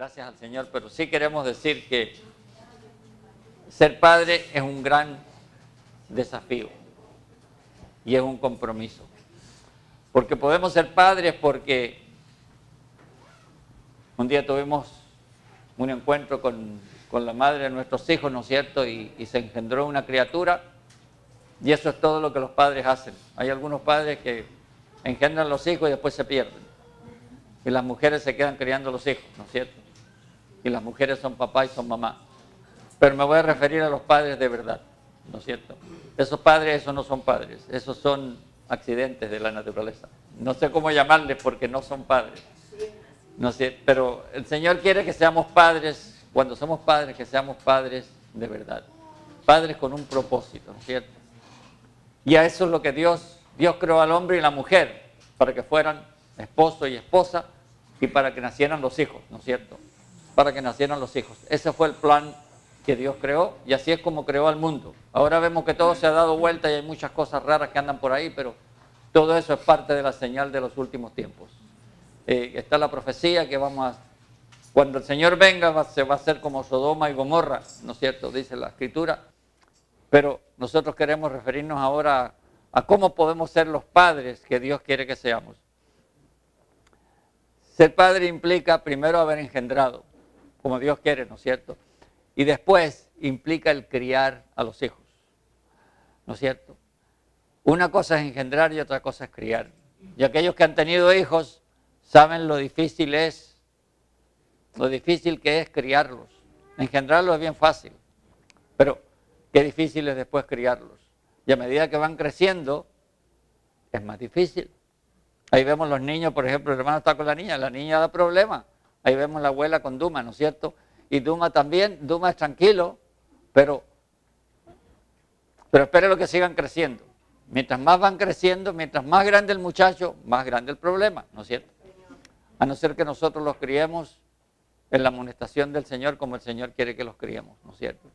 gracias al Señor, pero sí queremos decir que ser padre es un gran desafío y es un compromiso. Porque podemos ser padres porque un día tuvimos un encuentro con la madre de nuestros hijos, ¿no es cierto? Y se engendró una criatura y eso es todo lo que los padres hacen. Hay algunos padres que engendran los hijos y después se pierden. Y las mujeres se quedan criando los hijos, ¿no es cierto? Y las mujeres son papá y son mamá. Pero me voy a referir a los padres de verdad, ¿no es cierto? Esos padres, esos no son padres, esos son accidentes de la naturaleza. No sé cómo llamarles porque no son padres. No sé, pero el Señor quiere que seamos padres, cuando somos padres, que seamos padres de verdad. Padres con un propósito, ¿no es cierto? Y a eso es lo que Dios creó al hombre y la mujer, para que fueran esposo y esposa y para que nacieran los hijos, ¿no es cierto? Para que nacieran los hijos. Ese fue el plan que Dios creó y así es como creó al mundo. Ahora vemos que todo se ha dado vuelta y hay muchas cosas raras que andan por ahí, pero todo eso es parte de la señal de los últimos tiempos. Está la profecía que cuando el Señor venga se va a hacer como Sodoma y Gomorra, ¿no es cierto? Dice la Escritura. Pero nosotros queremos referirnos ahora a cómo podemos ser los padres que Dios quiere que seamos. Ser padre implica primero haber engendrado, como Dios quiere, ¿no es cierto? Y después implica el criar a los hijos, ¿no es cierto? Una cosa es engendrar y otra cosa es criar. Y aquellos que han tenido hijos saben lo difícil que es criarlos. Engendrarlos es bien fácil, pero qué difícil es después criarlos. Y a medida que van creciendo, es más difícil. Ahí vemos los niños, por ejemplo, el hermano está con la niña da problemas. Ahí vemos la abuela con Duma, ¿no es cierto? Y Duma también, Duma es tranquilo, pero espérenlo que sigan creciendo. Mientras más van creciendo, mientras más grande el muchacho, más grande el problema, ¿no es cierto? A no ser que nosotros los criemos en la amonestación del Señor como el Señor quiere que los criemos, ¿no es cierto?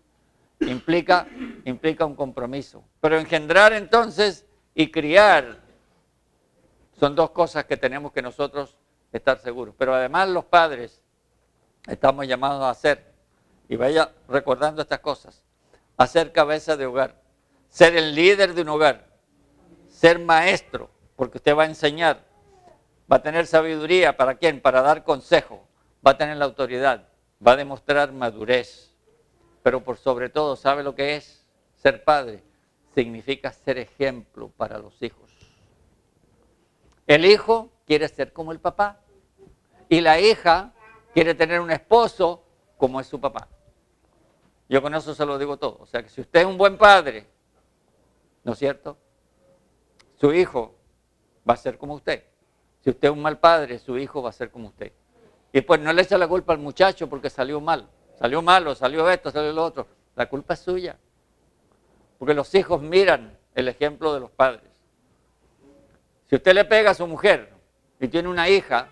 Implica un compromiso. Pero engendrar entonces y criar son dos cosas que tenemos que nosotros estar seguros. Pero además los padres estamos llamados a ser, y vaya recordando estas cosas, a ser cabeza de hogar, ser el líder de un hogar, ser maestro, porque usted va a enseñar, va a tener sabiduría, ¿para quién? Para dar consejo, va a tener la autoridad, va a demostrar madurez, pero por sobre todo, ¿sabe lo que es ser padre? Significa ser ejemplo para los hijos. El hijo quiere ser como el papá y la hija quiere tener un esposo como es su papá. Yo con eso se lo digo todo. O sea que si usted es un buen padre, ¿no es cierto? Su hijo va a ser como usted. Si usted es un mal padre, su hijo va a ser como usted. Y pues no le echa la culpa al muchacho porque salió mal. Salió malo, salió esto, salió lo otro. La culpa es suya. Porque los hijos miran el ejemplo de los padres. Si usted le pega a su mujer y tiene una hija,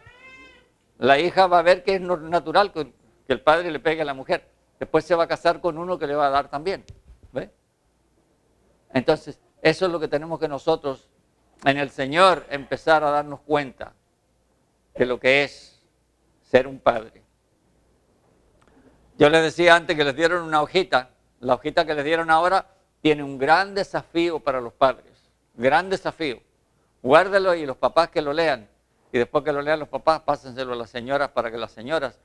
la hija va a ver que es natural que el padre le pegue a la mujer. Después se va a casar con uno que le va a dar también. ¿Ve? Entonces, eso es lo que tenemos que nosotros en el Señor empezar a darnos cuenta de lo que es ser un padre. Yo les decía antes que les dieron una hojita. La hojita que les dieron ahora tiene un gran desafío para los padres. Gran desafío. Guárdelo y los papás que lo lean. Y después que lo lean los papás, pásenselo a las señoras para que las señoras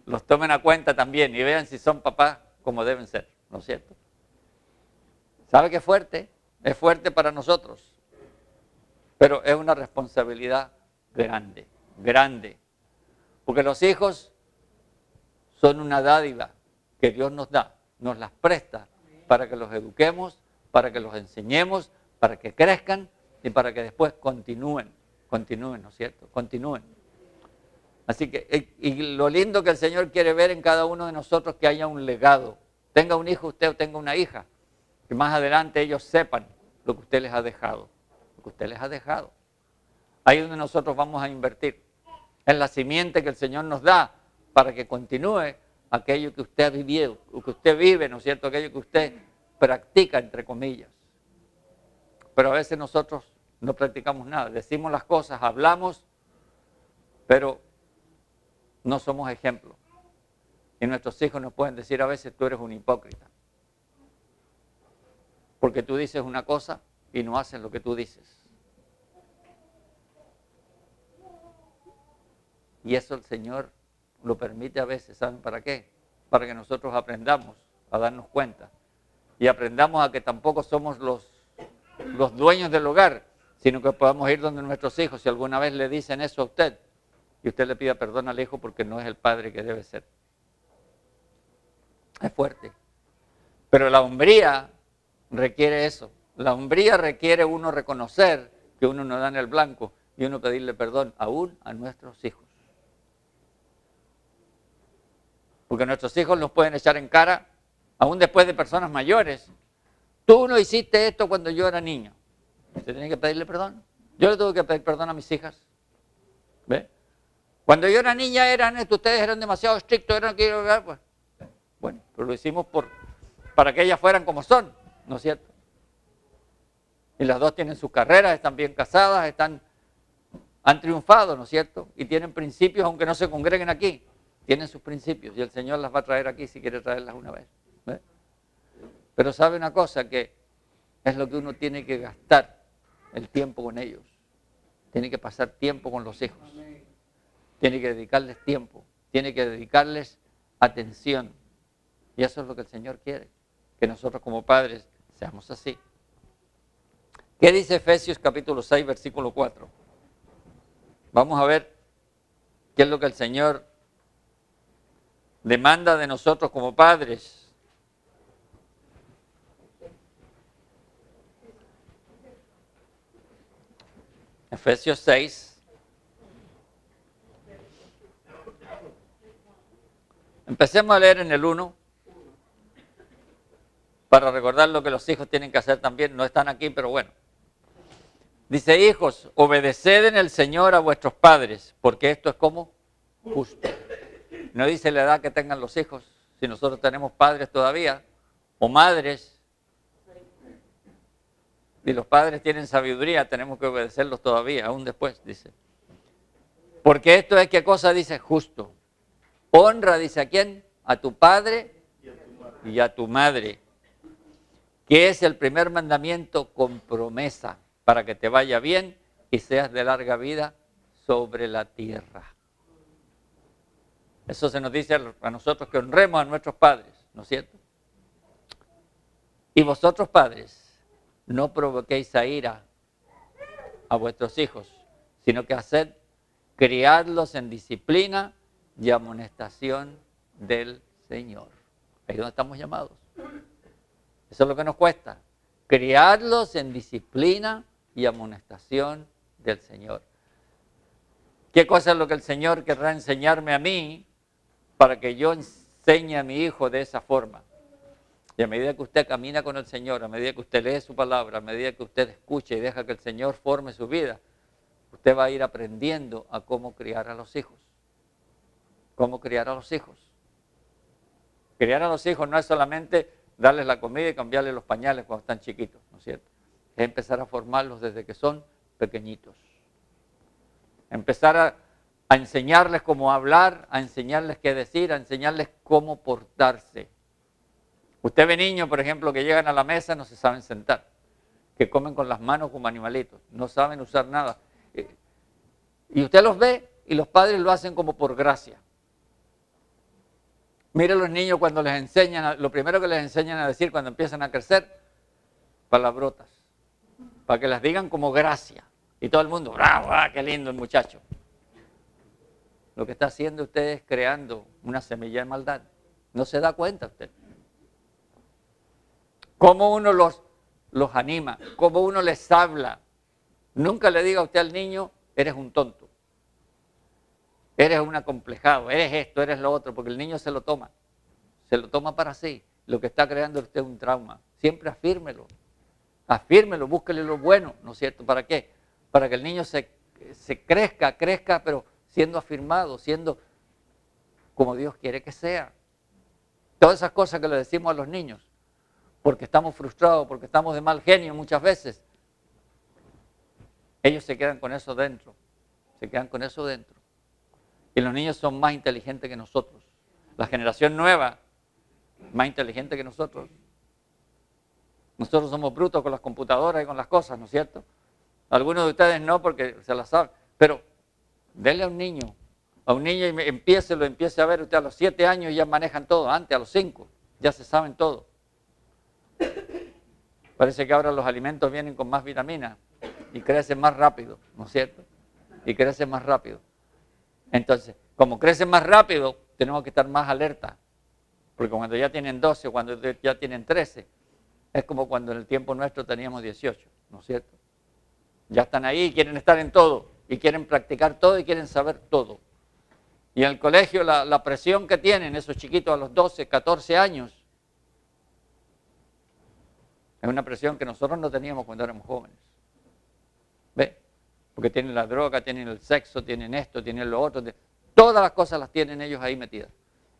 los tomen a cuenta también y vean si son papás como deben ser, ¿no es cierto? ¿Sabe qué es fuerte? Es fuerte para nosotros, pero es una responsabilidad grande, grande. Porque los hijos son una dádiva que Dios nos da, nos las presta para que los eduquemos, para que los enseñemos, para que crezcan y para que después continúen, ¿no es cierto? Continúen. Así que, y lo lindo que el Señor quiere ver en cada uno de nosotros que haya un legado. Tenga un hijo usted o tenga una hija, que más adelante ellos sepan lo que usted les ha dejado, lo que usted les ha dejado. Ahí es donde nosotros vamos a invertir, en la simiente que el Señor nos da para que continúe aquello que usted ha vivido, lo que usted vive, ¿no es cierto? Aquello que usted practica, entre comillas. Pero a veces nosotros no practicamos nada, decimos las cosas, hablamos, pero no somos ejemplo. Y nuestros hijos nos pueden decir a veces, tú eres un hipócrita. Porque tú dices una cosa y no haces lo que tú dices. Y eso el Señor lo permite a veces, ¿saben para qué? Para que nosotros aprendamos a darnos cuenta. Y aprendamos a que tampoco somos los dueños del hogar, sino que podamos ir donde nuestros hijos, si alguna vez le dicen eso a usted, y usted le pida perdón al hijo porque no es el padre que debe ser. Es fuerte. Pero la hombría requiere eso. La hombría requiere uno reconocer que uno no da en el blanco y uno pedirle perdón aún a nuestros hijos. Porque nuestros hijos nos pueden echar en cara, aún después de personas mayores. Tú no hiciste esto cuando yo era niño. Usted tiene que pedirle perdón. Yo le tuve que pedir perdón a mis hijas. ¿Ve? Cuando yo era niña eran esto, ustedes eran demasiado estrictos, eran aquí, pues. Bueno, pero lo hicimos para que ellas fueran como son, ¿no es cierto? Y las dos tienen sus carreras, están bien casadas, han triunfado, ¿no es cierto? Y tienen principios, aunque no se congreguen aquí. Tienen sus principios y el Señor las va a traer aquí si quiere traerlas una vez. ¿Ve? Pero sabe una cosa, que es lo que uno tiene que gastar el tiempo con ellos. Tiene que pasar tiempo con los hijos. Tiene que dedicarles tiempo. Tiene que dedicarles atención. Y eso es lo que el Señor quiere. Que nosotros como padres seamos así. ¿Qué dice Efesios capítulo 6, versículo 4? Vamos a ver qué es lo que el Señor demanda de nosotros como padres. Efesios 6. Empecemos a leer en el 1 para recordar lo que los hijos tienen que hacer también. No están aquí, pero bueno. Dice, hijos, obedeced en el Señor a vuestros padres, porque esto es como justo. No dice la edad que tengan los hijos, si nosotros tenemos padres todavía, o madres, y los padres tienen sabiduría, tenemos que obedecerlos todavía, aún después, dice. Porque esto es, ¿qué cosa dice? Justo. Honra, dice, ¿a quién? A tu padre y a tu madre, que es el primer mandamiento con promesa, para que te vaya bien y seas de larga vida sobre la tierra. Eso se nos dice a nosotros, que honremos a nuestros padres, ¿no es cierto? Y vosotros, padres, no provoquéis a ira a vuestros hijos, sino que criadlos en disciplina y amonestación del Señor. Ahí es donde estamos llamados. Eso es lo que nos cuesta. Criarlos en disciplina y amonestación del Señor. ¿Qué cosa es lo que el Señor querrá enseñarme a mí para que yo enseñe a mi hijo de esa forma? Y a medida que usted camina con el Señor, a medida que usted lee su palabra, a medida que usted escucha y deja que el Señor forme su vida, usted va a ir aprendiendo a cómo criar a los hijos. ¿Cómo criar a los hijos? Criar a los hijos no es solamente darles la comida y cambiarles los pañales cuando están chiquitos, ¿no es cierto? Es empezar a formarlos desde que son pequeñitos. Empezar a enseñarles cómo hablar, a enseñarles qué decir, a enseñarles cómo portarse. Usted ve niños, por ejemplo, que llegan a la mesa, no se saben sentar, que comen con las manos como animalitos, no saben usar nada. Y usted los ve y los padres lo hacen como por gracia. Mire los niños cuando les enseñan, lo primero que les enseñan a decir cuando empiezan a crecer, palabrotas, para que las digan como gracia. Y todo el mundo, ¡bravo! ¡Ah, qué lindo el muchacho! Lo que está haciendo usted es creando una semilla de maldad. No se da cuenta usted. Cómo uno los anima, cómo uno les habla. Nunca le diga a usted al niño, eres un tonto. Eres un acomplejado, eres esto, eres lo otro, porque el niño se lo toma para sí. Lo que está creando usted es un trauma. Siempre afírmelo, búsquele lo bueno, ¿no es cierto? ¿Para qué? Para que el niño se crezca, pero siendo afirmado, siendo como Dios quiere que sea. Todas esas cosas que le decimos a los niños, porque estamos frustrados, porque estamos de mal genio muchas veces, ellos se quedan con eso dentro, Y los niños son más inteligentes que nosotros. La generación nueva, más inteligente que nosotros. Nosotros somos brutos con las computadoras y con las cosas, ¿no es cierto? Algunos de ustedes no porque se las saben. Pero denle a un niño y empiece a ver. Usted a los 7 años ya manejan todo. Antes, a los 5, ya se saben todo. Parece que ahora los alimentos vienen con más vitaminas y crecen más rápido, ¿no es cierto? Y crecen más rápido. Entonces, como crecen más rápido, tenemos que estar más alerta. Porque cuando ya tienen 12, cuando ya tienen 13, es como cuando en el tiempo nuestro teníamos 18, ¿no es cierto? Ya están ahí y quieren estar en todo, y quieren practicar todo y quieren saber todo. Y en el colegio la presión que tienen esos chiquitos a los 12, 14 años, es una presión que nosotros no teníamos cuando éramos jóvenes. ¿Ve? Porque tienen la droga, tienen el sexo, tienen esto, tienen lo otro. Todas las cosas las tienen ellos ahí metidas.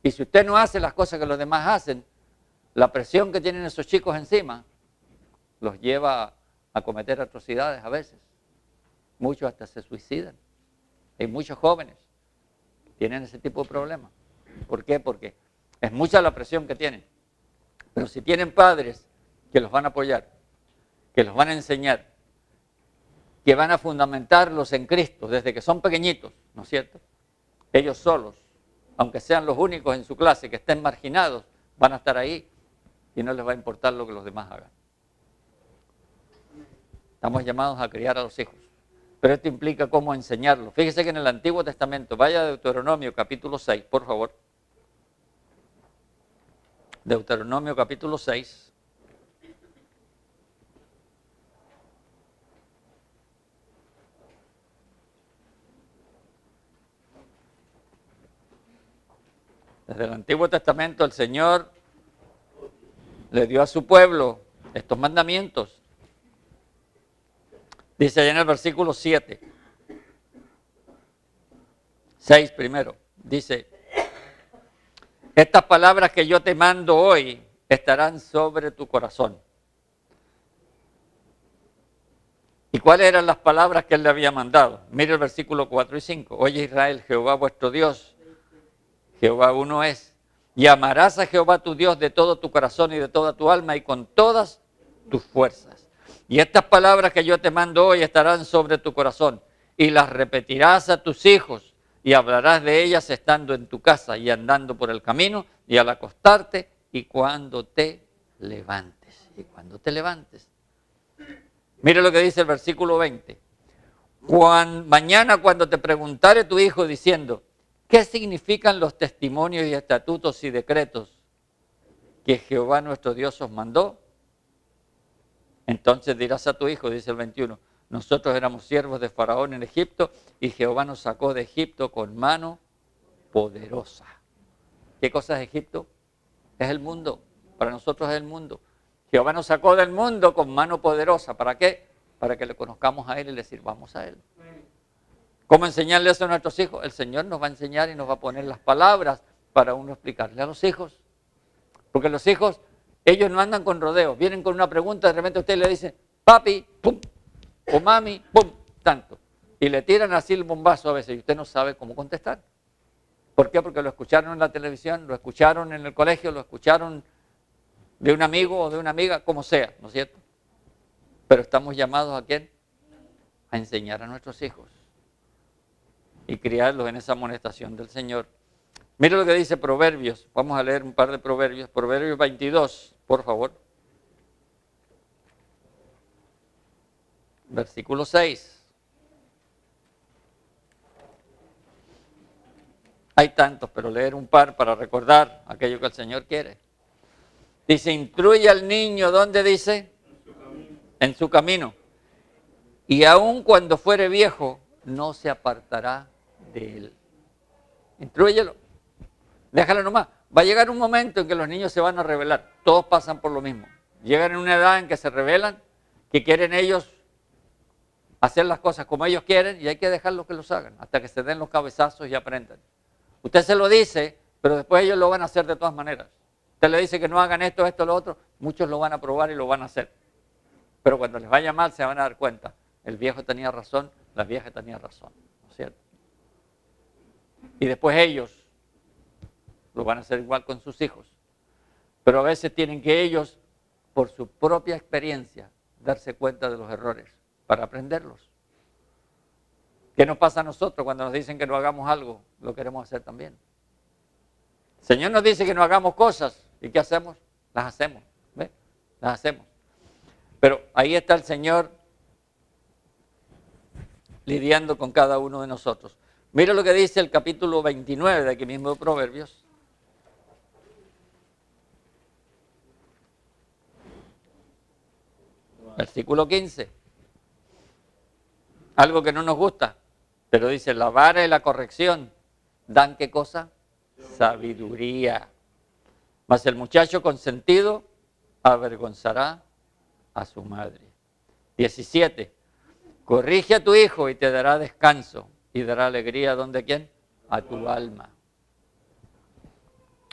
Y si usted no hace las cosas que los demás hacen, la presión que tienen esos chicos encima los lleva a cometer atrocidades a veces. Muchos hasta se suicidan. Hay muchos jóvenes que tienen ese tipo de problemas. ¿Por qué? Porque es mucha la presión que tienen. Pero si tienen padres que los van a apoyar, que los van a enseñar, que van a fundamentarlos en Cristo desde que son pequeñitos, ¿no es cierto? Ellos solos, aunque sean los únicos en su clase que estén marginados, van a estar ahí y no les va a importar lo que los demás hagan. Estamos llamados a criar a los hijos, pero esto implica cómo enseñarlos. Fíjese que en el Antiguo Testamento, vaya a Deuteronomio capítulo 6, por favor. Deuteronomio capítulo 6. Desde el Antiguo Testamento el Señor le dio a su pueblo estos mandamientos. Dice allá en el versículo 7, 6 primero, dice, estas palabras que yo te mando hoy estarán sobre tu corazón. ¿Y cuáles eran las palabras que él le había mandado? Mire el versículo 4 y 5. Oye Israel, Jehová vuestro Dios, Jehová uno es. Y amarás a Jehová tu Dios de todo tu corazón y de toda tu alma y con todas tus fuerzas. Y estas palabras que yo te mando hoy estarán sobre tu corazón y las repetirás a tus hijos y hablarás de ellas estando en tu casa y andando por el camino y al acostarte y cuando te levantes. Y cuando te levantes. Mire lo que dice el versículo 20. Mañana cuando te preguntare tu hijo diciendo, ¿qué significan los testimonios y estatutos y decretos que Jehová nuestro Dios os mandó? Entonces dirás a tu hijo, dice el 21, nosotros éramos siervos de Faraón en Egipto y Jehová nos sacó de Egipto con mano poderosa. ¿Qué cosa es Egipto? Es el mundo. Para nosotros es el mundo. Jehová nos sacó del mundo con mano poderosa. ¿Para qué? Para que le conozcamos a Él y le sirvamos a Él. ¿Cómo enseñarle eso a nuestros hijos? El Señor nos va a enseñar y nos va a poner las palabras para uno explicarle a los hijos. Porque los hijos, ellos no andan con rodeos. Vienen con una pregunta, de repente usted le dice, papi, pum, o mami, pum, tanto. Y le tiran así el bombazo a veces y usted no sabe cómo contestar. ¿Por qué? Porque lo escucharon en la televisión, lo escucharon en el colegio, lo escucharon de un amigo o de una amiga, como sea, ¿no es cierto? Pero estamos llamados ¿a quién? A enseñar a nuestros hijos y criarlos en esa amonestación del Señor. Mire lo que dice Proverbios. Vamos a leer un par de Proverbios. Proverbios 22, por favor. Versículo 6. Hay tantos, pero leer un par para recordar aquello que el Señor quiere. Dice, instruye al niño, ¿dónde dice? En su camino. Y aun cuando fuere viejo, no se apartará de él. Instrúyelo. Déjalo nomás. Va a llegar un momento en que los niños se van a rebelar. Todos pasan por lo mismo. Llegan en una edad en que se rebelan, que quieren ellos hacer las cosas como ellos quieren y hay que dejarlos que los hagan hasta que se den los cabezazos y aprendan. Usted se lo dice, pero después ellos lo van a hacer de todas maneras. Usted le dice que no hagan esto, esto, lo otro, muchos lo van a probar y lo van a hacer. Pero cuando les vaya mal se van a dar cuenta. El viejo tenía razón, la vieja tenía razón, ¿no es cierto? Y después ellos lo van a hacer igual con sus hijos. Pero a veces tienen que ellos, por su propia experiencia, darse cuenta de los errores para aprenderlos. ¿Qué nos pasa a nosotros cuando nos dicen que no hagamos algo? Lo queremos hacer también. El Señor nos dice que no hagamos cosas. ¿Y qué hacemos? Las hacemos. ¿Ve? Las hacemos. Pero ahí está el Señor lidiando con cada uno de nosotros. Mira lo que dice el capítulo 29 de aquí mismo de Proverbios. Versículo 15. Algo que no nos gusta, pero dice, la vara y la corrección dan ¿qué cosa? Sabiduría. Mas el muchacho consentido avergonzará a su madre. 17. Corrige a tu hijo y te dará descanso y dará alegría, ¿dónde quién? A tu alma.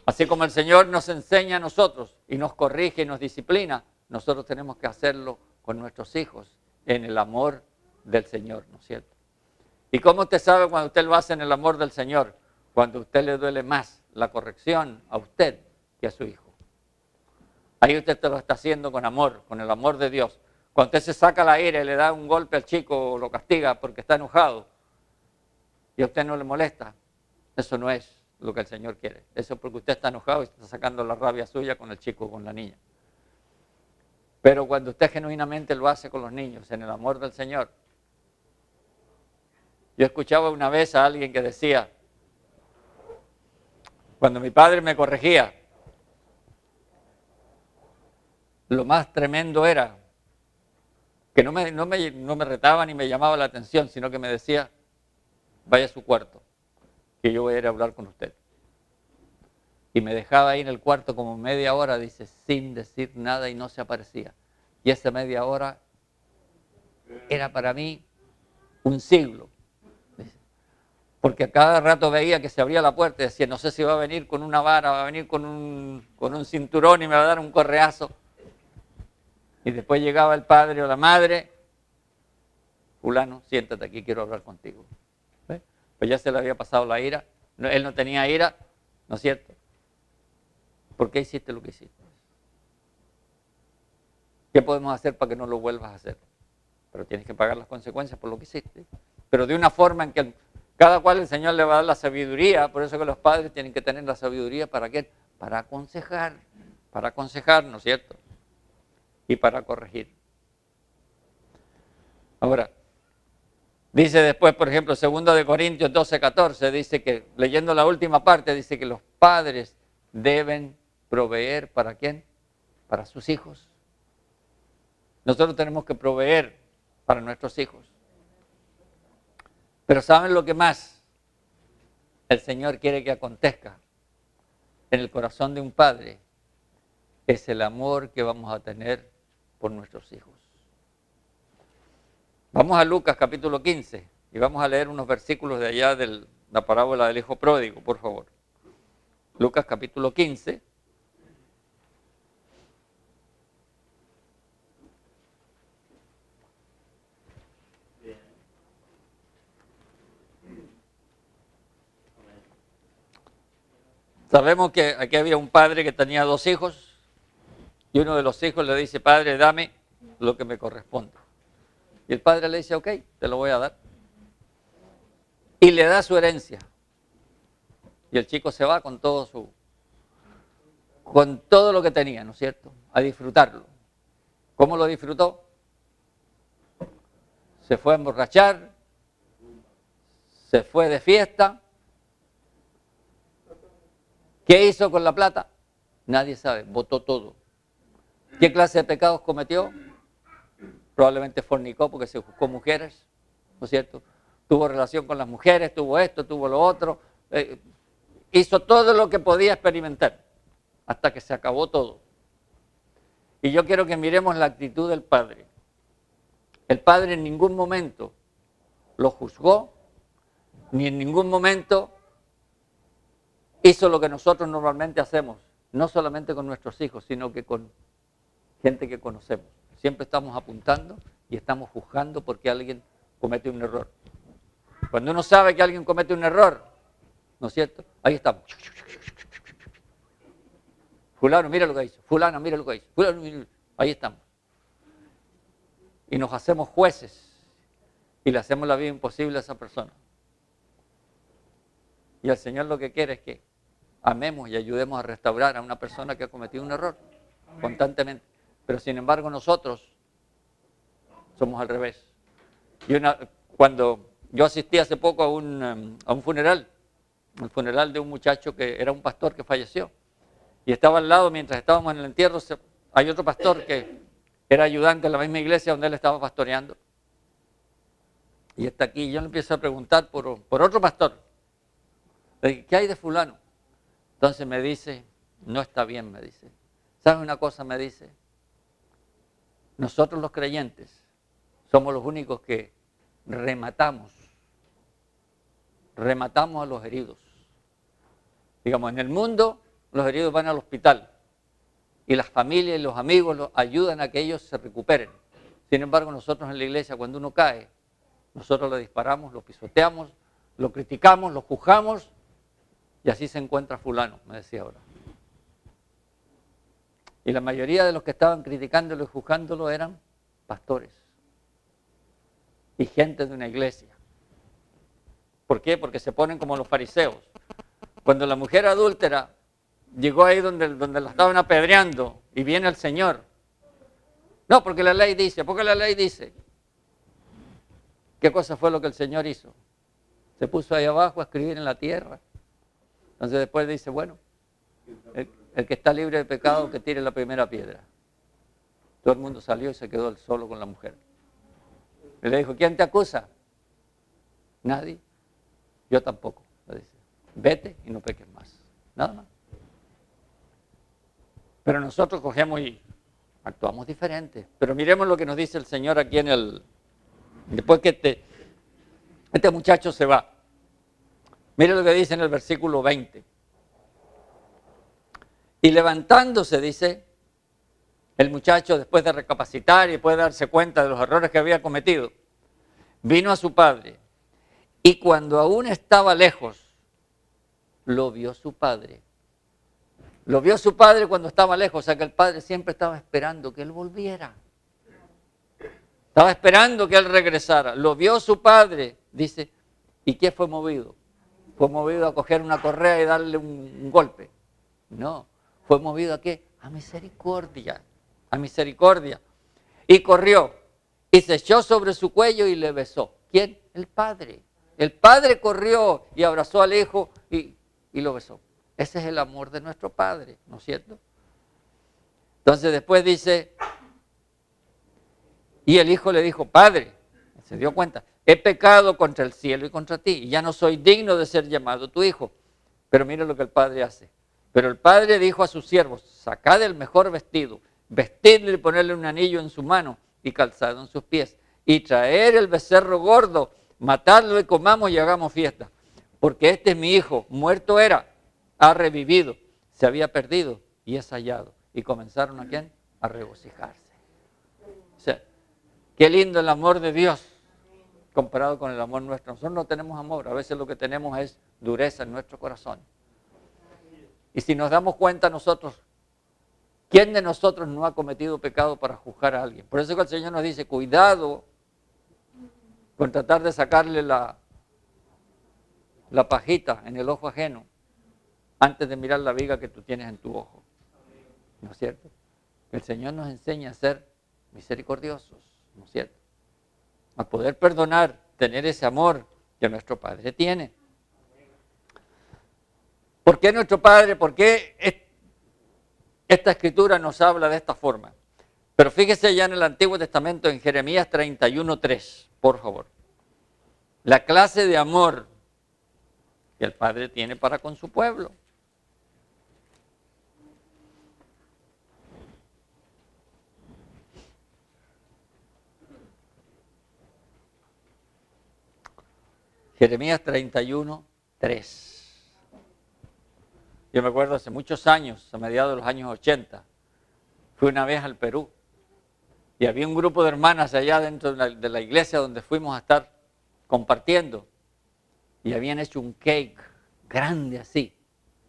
Así como el Señor nos enseña a nosotros y nos corrige y nos disciplina, nosotros tenemos que hacerlo con nuestros hijos en el amor del Señor, ¿no es cierto? ¿Y cómo usted sabe cuando usted lo hace en el amor del Señor? Cuando a usted le duele más la corrección a usted que a su hijo. Ahí usted te lo está haciendo con amor, con el amor de Dios. Cuando usted se saca la ira y le da un golpe al chico o lo castiga porque está enojado y a usted no le molesta, eso no es lo que el Señor quiere. Eso es porque usted está enojado y está sacando la rabia suya con el chico o con la niña. Pero cuando usted genuinamente lo hace con los niños, en el amor del Señor. Yo escuchaba una vez a alguien que decía, cuando mi padre me corregía, lo más tremendo era que no me retaba ni me llamaba la atención, sino que me decía, vaya a su cuarto, que yo voy a ir a hablar con usted. Y me dejaba ahí en el cuarto como media hora, dice, sin decir nada y no se aparecía. Y esa media hora era para mí un siglo. Dice. Porque a cada rato veía que se abría la puerta y decía, no sé si va a venir con una vara, va a venir con un cinturón y me va a dar un correazo. Y después llegaba el padre o la madre, fulano, siéntate aquí, quiero hablar contigo. ¿Ve? Pues ya se le había pasado la ira, él no tenía ira, ¿no es cierto? ¿Por qué hiciste lo que hiciste? ¿Qué podemos hacer para que no lo vuelvas a hacer? Pero tienes que pagar las consecuencias por lo que hiciste. Pero de una forma en que cada cual el Señor le va a dar la sabiduría, por eso que los padres tienen que tener la sabiduría, ¿para qué? Para aconsejar, ¿no es cierto? Y para corregir. Ahora, dice después, por ejemplo, 2 Corintios 12:14, dice que, leyendo la última parte, dice que los padres deben proveer, ¿para quién? Para sus hijos. Nosotros tenemos que proveer para nuestros hijos. Pero ¿saben lo que más el Señor quiere que acontezca en el corazón de un padre? Es el amor que vamos a tener por nuestros hijos. Vamos a Lucas capítulo 15 y vamos a leer unos versículos de allá de la parábola del hijo pródigo, por favor. Lucas capítulo 15. Sabemos que aquí había un padre que tenía 2 hijos y uno de los hijos le dice, padre, dame lo que me corresponde. Y el padre le dice, ok, te lo voy a dar. Y le da su herencia. Y el chico se va con todo lo que tenía, ¿no es cierto? A disfrutarlo. ¿Cómo lo disfrutó? Se fue a emborrachar, se fue de fiesta. ¿Qué hizo con la plata? Nadie sabe, botó todo. ¿Qué clase de pecados cometió? Probablemente fornicó porque se buscó mujeres, ¿no es cierto? Tuvo relación con las mujeres, tuvo esto, tuvo lo otro. Hizo todo lo que podía experimentar hasta que se acabó todo. Y yo quiero que miremos la actitud del padre. El padre en ningún momento lo juzgó, ni en ningún momento hizo lo que nosotros normalmente hacemos, no solamente con nuestros hijos, sino que con gente que conocemos. Siempre estamos apuntando y estamos juzgando porque alguien comete un error. Cuando uno sabe que alguien comete un error, ¿no es cierto? Ahí estamos. Fulano, mira lo que hizo. Fulano, mira lo que hizo. Fulano, mira. Ahí estamos. Y nos hacemos jueces y le hacemos la vida imposible a esa persona. Y el Señor lo que quiere es que amemos y ayudemos a restaurar a una persona que ha cometido un error constantemente. Pero sin embargo nosotros somos al revés. Cuando yo asistí hace poco a un funeral, el funeral de un muchacho que era un pastor que falleció. Y estaba al lado, mientras estábamos en el entierro, hay otro pastor que era ayudante en la misma iglesia donde él estaba pastoreando. Y está aquí, y yo le empiezo a preguntar por otro pastor. Le dije, ¿qué hay de fulano? Entonces me dice, no está bien, me dice. ¿Sabes una cosa? Me dice, nosotros los creyentes somos los únicos que rematamos a los heridos. Digamos, en el mundo los heridos van al hospital y las familias y los amigos los ayudan a que ellos se recuperen. Sin embargo, nosotros en la iglesia, cuando uno cae, nosotros lo disparamos, lo pisoteamos, lo criticamos, lo juzgamos y así se encuentra fulano, me decía ahora. Y la mayoría de los que estaban criticándolo y juzgándolo eran pastores y gente de una iglesia. ¿Por qué? Porque se ponen como los fariseos. Cuando la mujer adúltera llegó ahí donde la estaban apedreando y viene el Señor. No, porque la ley dice, ¿Qué cosa fue lo que el Señor hizo? Se puso ahí abajo a escribir en la tierra. Entonces después dice, bueno, el que está libre de pecado que tire la primera piedra. Todo el mundo salió y se quedó él solo con la mujer. Y le dijo, ¿quién te acusa? Nadie. Yo tampoco, le dice. Vete y no peques más. Nada más. Pero nosotros cogemos y actuamos diferente. Pero miremos lo que nos dice el Señor aquí después que este muchacho se va. Mire lo que dice en el versículo 20. Y levantándose, dice, el muchacho, después de recapacitar y después de darse cuenta de los errores que había cometido, vino a su padre. Y cuando aún estaba lejos, lo vio su padre. Lo vio su padre cuando estaba lejos, o sea que el padre siempre estaba esperando que él volviera. Estaba esperando que él regresara. Lo vio su padre, dice, ¿y qué fue movido? ¿Fue movido a coger una correa y darle un golpe? No, fue movido ¿a qué? A misericordia, a misericordia. Y corrió, y se echó sobre su cuello y le besó. ¿Quién? El padre. El padre corrió y abrazó al hijo y lo besó. Ese es el amor de nuestro Padre, ¿no es cierto? Entonces después dice, y el hijo le dijo, Padre, se dio cuenta, he pecado contra el cielo y contra ti, y ya no soy digno de ser llamado tu hijo. Pero mire lo que el padre hace. Pero el padre dijo a sus siervos, sacad el mejor vestido, vestidle y ponerle un anillo en su mano y calzado en sus pies, y traer el becerro gordo, matadlo y comamos y hagamos fiesta. Porque este es mi hijo, muerto era, ha revivido, se había perdido y es hallado. Y comenzaron ¿a quién? A regocijarse. O sea, qué lindo el amor de Dios comparado con el amor nuestro. Nosotros no tenemos amor, a veces lo que tenemos es dureza en nuestro corazón. Y si nos damos cuenta nosotros, ¿quién de nosotros no ha cometido pecado para juzgar a alguien? Por eso que el Señor nos dice, cuidado con tratar de sacarle la pajita en el ojo ajeno antes de mirar la viga que tú tienes en tu ojo. ¿No es cierto? El Señor nos enseña a ser misericordiosos, ¿no es cierto? A poder perdonar, tener ese amor que nuestro Padre tiene. ¿Por qué nuestro Padre? ¿Por qué esta escritura nos habla de esta forma? Pero fíjese ya en el Antiguo Testamento, en Jeremías 31:3, por favor. La clase de amor que el Padre tiene para con su pueblo. Jeremías 31:3. Yo me acuerdo hace muchos años, a mediados de los años 80, fui una vez al Perú y había un grupo de hermanas allá dentro de la iglesia donde fuimos a estar compartiendo y habían hecho un cake grande así.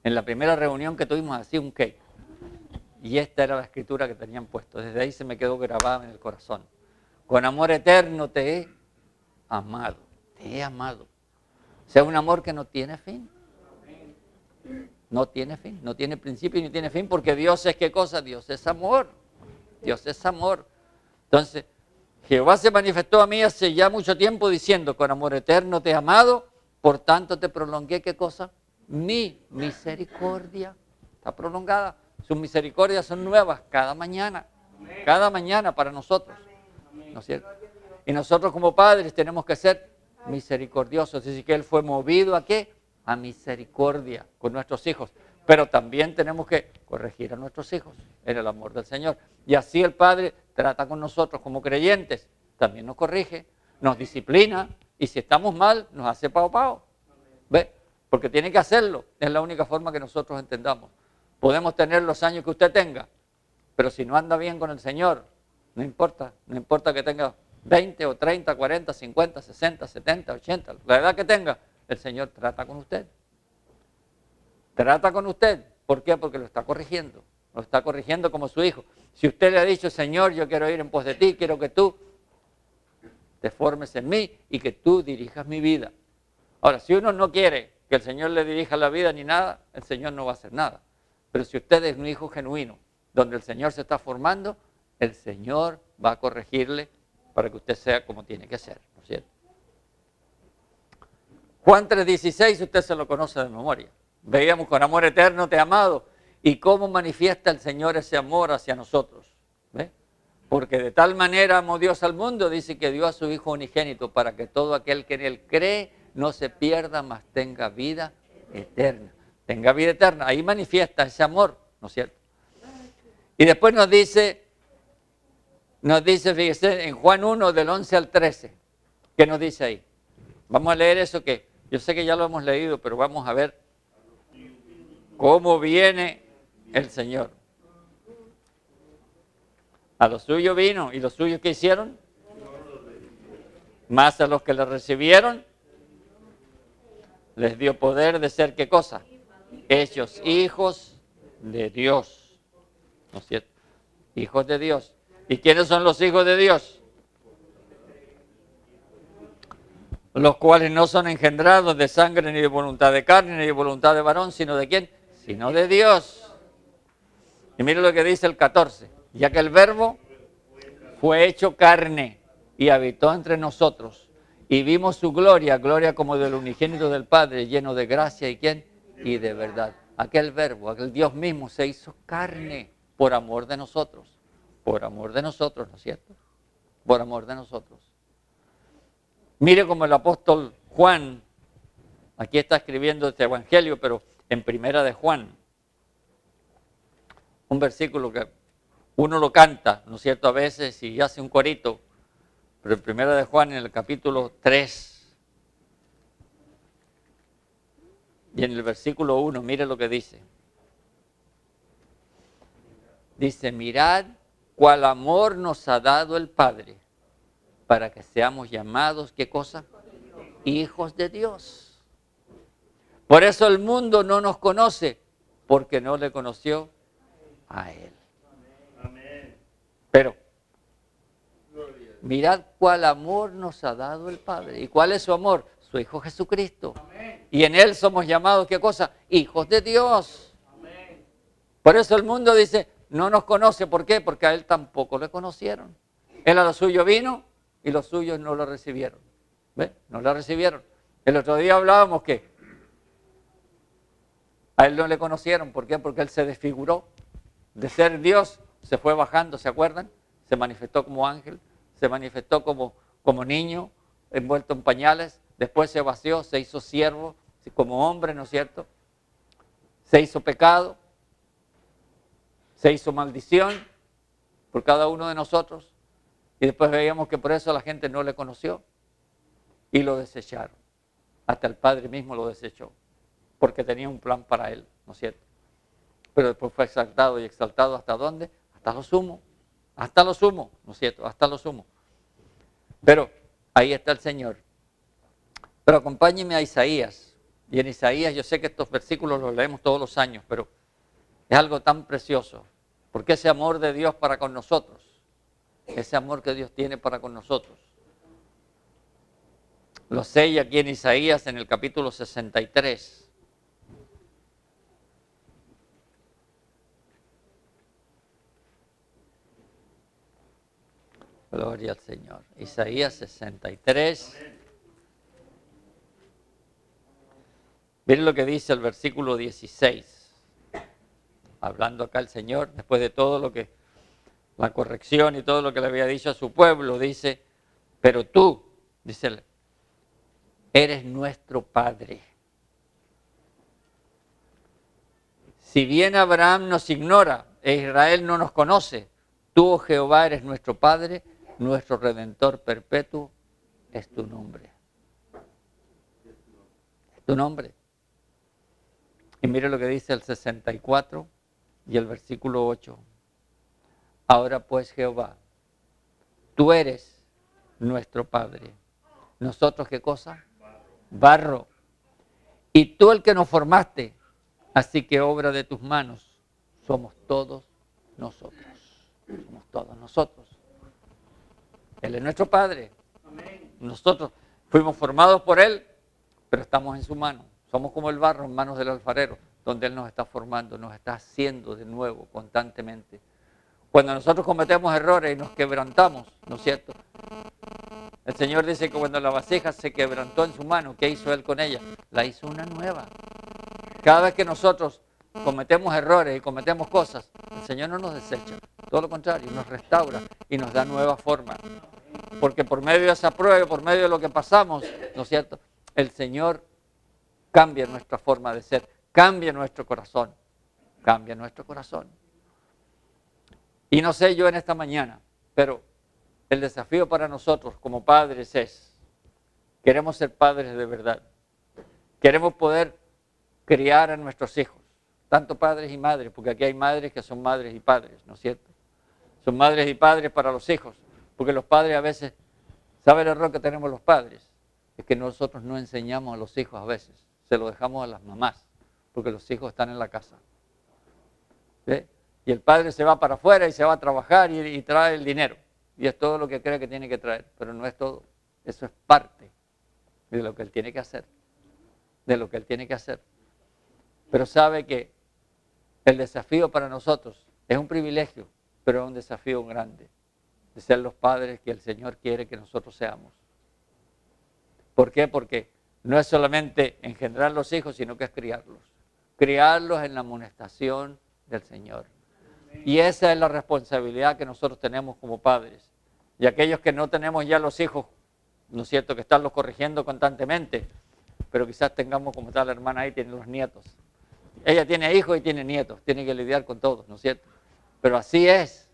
En la primera reunión que tuvimos así un cake. Y esta era la escritura que tenían puesto. Desde ahí se me quedó grabada en el corazón. Con amor eterno te he amado. Te he amado. O sea, un amor que no tiene fin. No tiene fin, no tiene principio ni tiene fin, porque Dios es ¿qué cosa? Dios es amor. Dios es amor. Entonces, Jehová se manifestó a mí hace ya mucho tiempo diciendo, con amor eterno te he amado, por tanto te prolongué, ¿qué cosa? Mi misericordia. Está prolongada. Sus misericordias son nuevas cada mañana para nosotros. ¿No es cierto? Y nosotros como padres tenemos que ser misericordiosos. Es decir, que Él fue movido ¿a qué? A misericordia con nuestros hijos. Pero también tenemos que corregir a nuestros hijos en el amor del Señor. Y así el Padre trata con nosotros como creyentes. También nos corrige, nos disciplina. Y si estamos mal, nos hace pao. ¿Ve? Porque tiene que hacerlo. Es la única forma que nosotros entendamos. Podemos tener los años que usted tenga, pero si no anda bien con el Señor, no importa que tenga 20 o 30, 40, 50, 60, 70, 80, la edad que tenga, el Señor trata con usted. Trata con usted. ¿Por qué? Porque lo está corrigiendo. Lo está corrigiendo como su hijo. Si usted le ha dicho, Señor, yo quiero ir en pos de ti, quiero que tú te formes en mí y que tú dirijas mi vida. Ahora, si uno no quiere que el Señor le dirija la vida ni nada, el Señor no va a hacer nada. Pero si usted es un hijo genuino, donde el Señor se está formando, el Señor va a corregirle para que usted sea como tiene que ser, ¿no es cierto? Juan 3:16, usted se lo conoce de memoria. Veíamos con amor eterno te he amado. ¿Y cómo manifiesta el Señor ese amor hacia nosotros? ¿Ve? Porque de tal manera amó Dios al mundo, dice que dio a su Hijo unigénito para que todo aquel que en Él cree no se pierda, mas tenga vida eterna. Tenga vida eterna. Ahí manifiesta ese amor, ¿no es cierto? Y después nos dice, fíjese, en Juan 1, del 11 al 13, ¿qué nos dice ahí? Vamos a leer eso que yo sé que ya lo hemos leído, pero vamos a ver cómo viene el Señor. A los suyos vino, ¿y los suyos qué hicieron? Más a los que le recibieron, les dio poder de ser, ¿qué cosa? Hechos hijos de Dios, ¿no es cierto? Hijos de Dios. ¿Y quiénes son los hijos de Dios? Los cuales no son engendrados de sangre, ni de voluntad de carne, ni de voluntad de varón, sino ¿de quién? Sino de Dios. Y mire lo que dice el 14. Ya que el verbo fue hecho carne y habitó entre nosotros. Y vimos su gloria, gloria como del unigénito del Padre, lleno de gracia y ¿quién? Y de verdad. Aquel verbo, aquel Dios mismo se hizo carne por amor de nosotros. Por amor de nosotros, ¿no es cierto? Por amor de nosotros. Mire como el apóstol Juan, aquí está escribiendo este evangelio, pero en primera de Juan. Un versículo que uno lo canta, ¿no es cierto? A veces y hace un corito, pero en primera de Juan, en el capítulo 3, y en el versículo 1, mire lo que dice. Dice, mirad cuál amor nos ha dado el Padre para que seamos llamados, ¿qué cosa? Hijos de Dios. Por eso el mundo no nos conoce, porque no le conoció a Él. Pero, mirad cuál amor nos ha dado el Padre. ¿Y cuál es su amor? Su Hijo Jesucristo. Y en Él somos llamados, ¿qué cosa? Hijos de Dios. Por eso el mundo dice, no nos conoce. ¿Por qué? Porque a Él tampoco le conocieron. Él a lo suyo vino y los suyos no lo recibieron. ¿Ve? No lo recibieron. El otro día hablábamos que a Él no le conocieron. ¿Por qué? Porque Él se desfiguró. De ser Dios se fue bajando, ¿se acuerdan? Se manifestó como ángel, se manifestó como niño, envuelto en pañales. Después se vació, se hizo siervo, como hombre, ¿no es cierto? Se hizo pecado, se hizo maldición por cada uno de nosotros. Y después veíamos que por eso la gente no le conoció y lo desecharon. Hasta el Padre mismo lo desechó, porque tenía un plan para él, ¿no es cierto? Pero después fue exaltado y exaltado ¿hasta dónde? Hasta lo sumo, ¿no es cierto? Hasta lo sumo. Pero ahí está el Señor. Pero acompáñenme a Isaías, Y en Isaías, yo sé que estos versículos los leemos todos los años, pero es algo tan precioso. Porque ese amor de Dios para con nosotros, ese amor que Dios tiene para con nosotros, lo sella aquí en Isaías en el capítulo 63. Gloria al Señor. Isaías 63. Miren lo que dice el versículo 16. Hablando acá el Señor, después de todo lo que, la corrección y todo lo que le había dicho a su pueblo, dice, pero tú, dice él, eres nuestro Padre. Si bien Abraham nos ignora e Israel no nos conoce, tú, oh Jehová, eres nuestro Padre, nuestro Redentor perpetuo, es tu nombre. Es tu nombre. Y mire lo que dice el 64 y el versículo 8. Ahora pues, Jehová, tú eres nuestro Padre. ¿Nosotros qué cosa? Barro. Y tú el que nos formaste, así que obra de tus manos, somos todos nosotros. Somos todos nosotros. Él es nuestro Padre. Nosotros fuimos formados por Él, pero estamos en su mano. Somos como el barro en manos del alfarero, donde Él nos está formando, nos está haciendo de nuevo constantemente. Cuando nosotros cometemos errores y nos quebrantamos, ¿no es cierto? El Señor dice que cuando la vasija se quebrantó en su mano, ¿qué hizo Él con ella? La hizo una nueva. Cada vez que nosotros cometemos errores y cometemos cosas, el Señor no nos desecha. Todo lo contrario, nos restaura y nos da nueva forma. Porque por medio de esa prueba, por medio de lo que pasamos, ¿no es cierto? El Señor cambia nuestra forma de ser, cambia nuestro corazón, cambia nuestro corazón. Y no sé yo en esta mañana, pero el desafío para nosotros como padres es, queremos ser padres de verdad, queremos poder criar a nuestros hijos, tanto padres y madres, porque aquí hay madres que son madres y padres, ¿no es cierto? Son madres y padres para los hijos, porque los padres a veces, ¿sabe el error que tenemos los padres? Es que nosotros no enseñamos a los hijos a veces, se lo dejamos a las mamás, porque los hijos están en la casa. ¿Sí? Y el padre se va para afuera y se va a trabajar y trae el dinero. Y es todo lo que cree que tiene que traer, pero no es todo. Eso es parte de lo que él tiene que hacer, de lo que él tiene que hacer. Pero sabe que el desafío para nosotros es un privilegio, pero es un desafío grande, de ser los padres que el Señor quiere que nosotros seamos. ¿Por qué? Porque no es solamente engendrar los hijos, sino que es criarlos. Criarlos en la amonestación del Señor. Y esa es la responsabilidad que nosotros tenemos como padres. Y aquellos que no tenemos ya los hijos, ¿no es cierto?, que estarlos corrigiendo constantemente, pero quizás tengamos como tal la hermana ahí, tiene los nietos. Ella tiene hijos y tiene nietos, tiene que lidiar con todos, ¿no es cierto? Pero así es.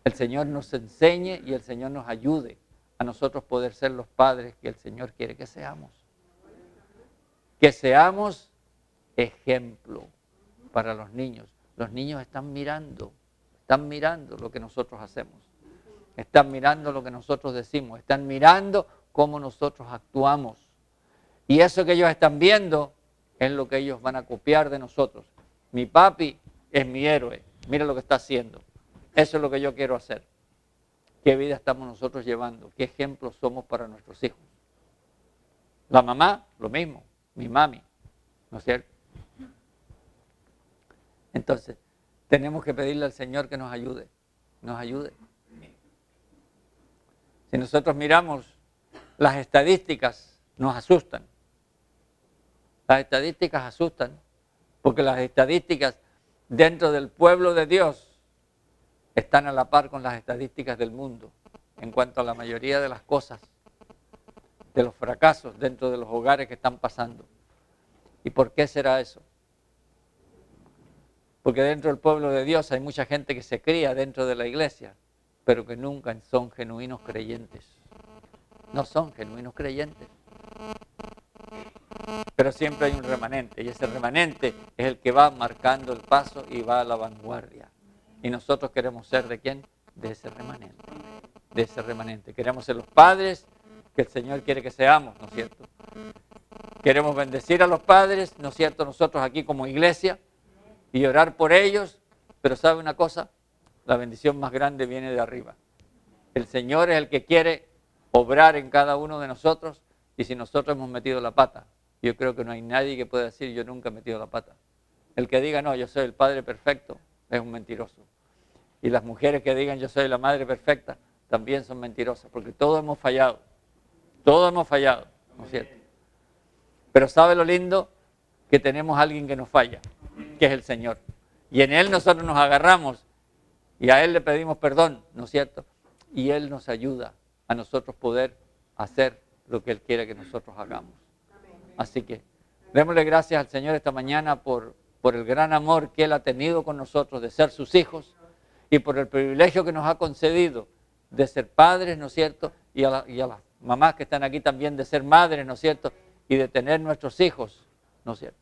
El Señor nos enseñe y el Señor nos ayude a nosotros poder ser los padres que el Señor quiere que seamos. Que seamos ejemplo para los niños. Los niños están mirando lo que nosotros hacemos. Están mirando lo que nosotros decimos. Están mirando cómo nosotros actuamos. Y eso que ellos están viendo es lo que ellos van a copiar de nosotros. Mi papi es mi héroe. Mira lo que está haciendo. Eso es lo que yo quiero hacer. ¿Qué vida estamos nosotros llevando? ¿Qué ejemplos somos para nuestros hijos? La mamá, lo mismo. Mi mami, ¿no es cierto? Entonces, tenemos que pedirle al Señor que nos ayude. Nos ayude. Si nosotros miramos las estadísticas, nos asustan. Las estadísticas asustan, porque las estadísticas dentro del pueblo de Dios están a la par con las estadísticas del mundo en cuanto a la mayoría de las cosas, de los fracasos dentro de los hogares que están pasando. ¿Y por qué será eso? Porque dentro del pueblo de Dios hay mucha gente que se cría dentro de la iglesia, pero que nunca son genuinos creyentes. No son genuinos creyentes. Pero siempre hay un remanente, y ese remanente es el que va marcando el paso y va a la vanguardia. Y nosotros queremos ser ¿de quién? De ese remanente. De ese remanente. Queremos ser los padres que el Señor quiere que seamos, ¿no es cierto? Queremos bendecir a los padres, ¿no es cierto?, nosotros aquí como iglesia y orar por ellos, pero ¿sabe una cosa? La bendición más grande viene de arriba. El Señor es el que quiere obrar en cada uno de nosotros y si nosotros hemos metido la pata, yo creo que no hay nadie que pueda decir yo nunca he metido la pata. El que diga no, yo soy el padre perfecto, es un mentiroso. Y las mujeres que digan yo soy la madre perfecta, también son mentirosas, porque todos hemos fallado, ¿no es cierto? Pero ¿sabe lo lindo? Que tenemos a alguien que nos falla, que es el Señor. Y en Él nosotros nos agarramos y a Él le pedimos perdón, ¿no es cierto? Y Él nos ayuda a nosotros poder hacer lo que Él quiere que nosotros hagamos. Así que démosle gracias al Señor esta mañana por el gran amor que Él ha tenido con nosotros de ser sus hijos y por el privilegio que nos ha concedido de ser padres, ¿no es cierto? Y a las mamás que están aquí también de ser madres, ¿no es cierto? Y de tener nuestros hijos, ¿no es cierto?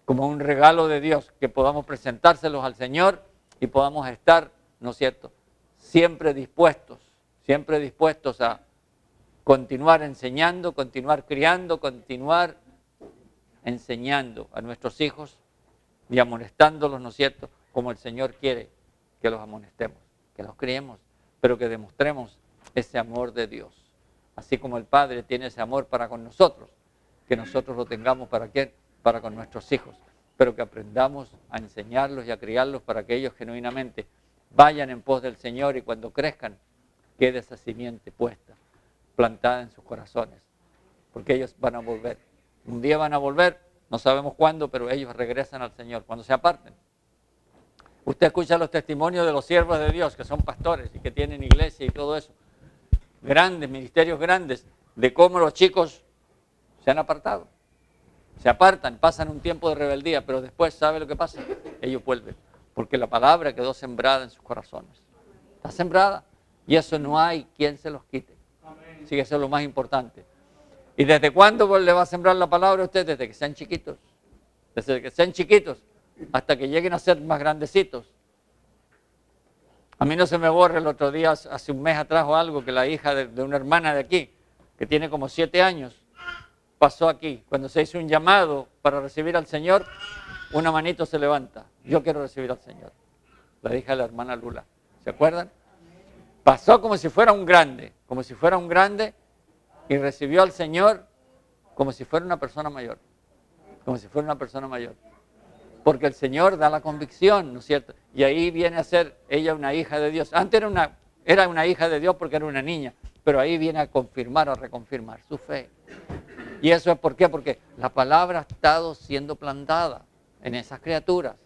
Como un regalo de Dios, que podamos presentárselos al Señor y podamos estar, ¿no es cierto?, siempre dispuestos a continuar enseñando, continuar criando, continuar enseñando a nuestros hijos y amonestándolos, ¿no es cierto?, como el Señor quiere que los amonestemos, que los criemos, pero que demostremos ese amor de Dios. Así como el Padre tiene ese amor para con nosotros, que nosotros lo tengamos ¿para qué? Para con nuestros hijos, pero que aprendamos a enseñarlos y a criarlos para que ellos genuinamente vayan en pos del Señor y cuando crezcan quede esa simiente puesta, plantada en sus corazones, porque ellos van a volver. Un día van a volver, no sabemos cuándo, pero ellos regresan al Señor, cuando se aparten. Usted escucha los testimonios de los siervos de Dios, que son pastores y que tienen iglesia y todo eso, grandes, ministerios grandes, de cómo los chicos se han apartado. Se apartan, pasan un tiempo de rebeldía, pero después, ¿sabe lo que pasa? Ellos vuelven, porque la palabra quedó sembrada en sus corazones. Está sembrada, y eso no hay quien se los quite. Así que eso es lo más importante. ¿Y desde cuándo le va a sembrar la palabra a usted? Desde que sean chiquitos. Desde que sean chiquitos, hasta que lleguen a ser más grandecitos. A mí no se me borra el otro día, hace un mes atrás o algo, que la hija de una hermana de aquí, que tiene como 7 años, pasó aquí. Cuando se hizo un llamado para recibir al Señor, una manito se levanta. Yo quiero recibir al Señor. La hija de la hermana Lula. ¿Se acuerdan? Pasó como si fuera un grande, y recibió al Señor como si fuera una persona mayor. Porque el Señor da la convicción, ¿no es cierto? Y ahí viene a ser ella una hija de Dios. Antes era una hija de Dios porque era una niña, pero ahí viene a confirmar, a reconfirmar su fe. ¿Y eso es por qué? Porque la palabra ha estado siendo plantada en esas criaturas.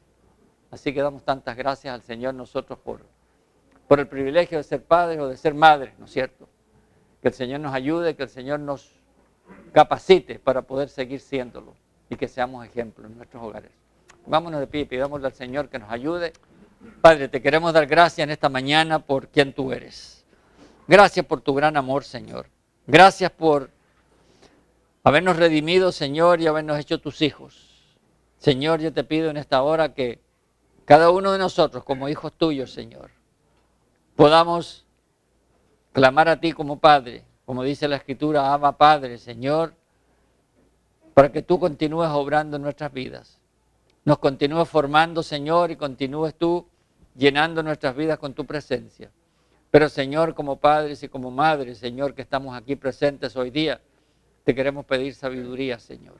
Así que damos tantas gracias al Señor nosotros por el privilegio de ser padres o de ser madres, ¿no es cierto? Que el Señor nos ayude, que el Señor nos capacite para poder seguir siéndolo y que seamos ejemplos en nuestros hogares. Vámonos de pie y pidámosle al Señor que nos ayude. Padre, te queremos dar gracias en esta mañana por quien tú eres. Gracias por tu gran amor, Señor. Gracias por habernos redimido, Señor, y habernos hecho tus hijos. Señor, yo te pido en esta hora que cada uno de nosotros, como hijos tuyos, Señor, podamos clamar a ti como Padre, como dice la Escritura, Abba Padre, Señor, para que tú continúes obrando en nuestras vidas. Nos continúes formando, Señor, y continúes tú llenando nuestras vidas con tu presencia. Pero, Señor, como padres y como madres, Señor, que estamos aquí presentes hoy día, te queremos pedir sabiduría, Señor.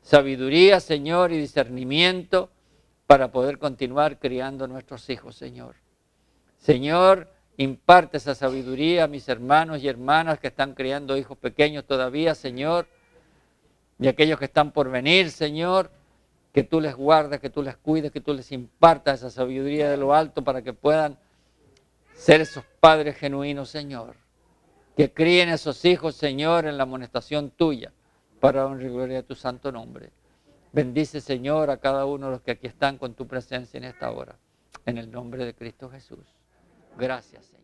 Sabiduría, Señor, y discernimiento para poder continuar criando a nuestros hijos, Señor. Señor, imparte esa sabiduría a mis hermanos y hermanas que están criando hijos pequeños todavía, Señor, y aquellos que están por venir, Señor, que tú les guardes, que tú les cuides, que tú les impartas esa sabiduría de lo alto para que puedan ser esos padres genuinos, Señor. Que críen esos hijos, Señor, en la amonestación tuya, para honra y gloria de tu santo nombre. Bendice, Señor, a cada uno de los que aquí están con tu presencia en esta hora. En el nombre de Cristo Jesús. Gracias, Señor.